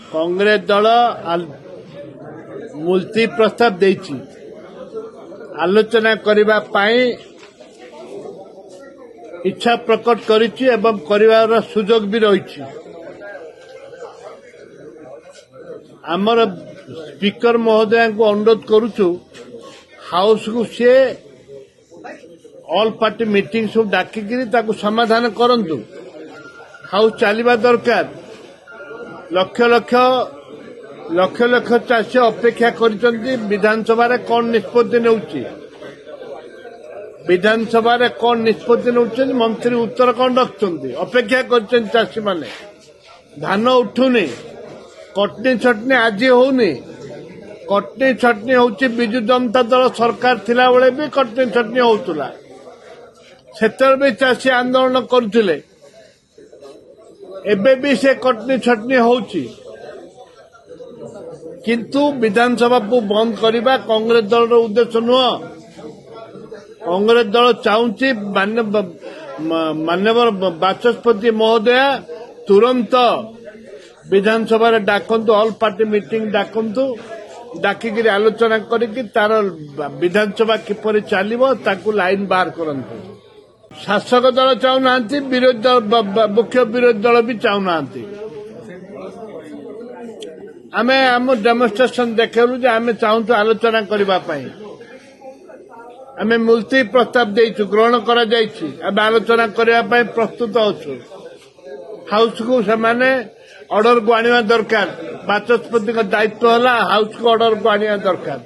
कांग्रेस दल मुलती प्रस्ताव देछि आलोचना करिबा पाई इच्छा प्रकट करिछि एवं करिवार सुजोग भी रहिछि। आमर स्पीकर महोदय को अनुरोध करुछु हाउस को सी ऑल पार्टी मीटिंग सब डाकिकी ताकू समाधान करंतु। हाउस चलवा दरकार। लक्ष लक्ष लक्ष लक्ष चाषी अपेक्षा करिसंती विधानसभा रे कौन निष्पत्ति नेउछि विधानसभा रे कौन निष्पत्ति नेउछि मंत्री उत्तर कौन रखुछंती अपेक्षा करिसंती चाषी माने। धान उठुनी कटनी छटनी आज होनी कटनी छटनी होउछि बिजु जनता दल सरकार थिला बेले भी कटनी छटनी होउतला सेतर भी चाषी आंदोलन करथिले एबे भी से कटनी छटनी होउछि किंतु विधानसभा को बंद करवा कांग्रेस दल उद्देश्य नुह। कांग्रेस दल चाहूँगी माननीय बाचस्पति महोदय तुरंत विधानसभा रे डाकंतु ऑल पार्टी मीटिंग डाकंतु डाकिकी आलोचना करिकी तार विधानसभा किपरि चलिबो ताकू लाइन बाहर करंतु। शासक दल चाहूना विरोधी दल मुख्य विरोधी दल भी चाहूना आमे आम डेमोन्स्ट्रेशन देखलु जे आमे चाहूँ आलोचना करबा पई आमे मुलती प्रस्ताव देइछु ग्रहण करा जाइछि अब आलोचना करबा पई प्रस्तुत अछु। हाउस को समाने ऑर्डर को आनिबा दरकार बाचस्पति का दायित्व हला हाउस को ऑर्डर को आनिबा दरकार।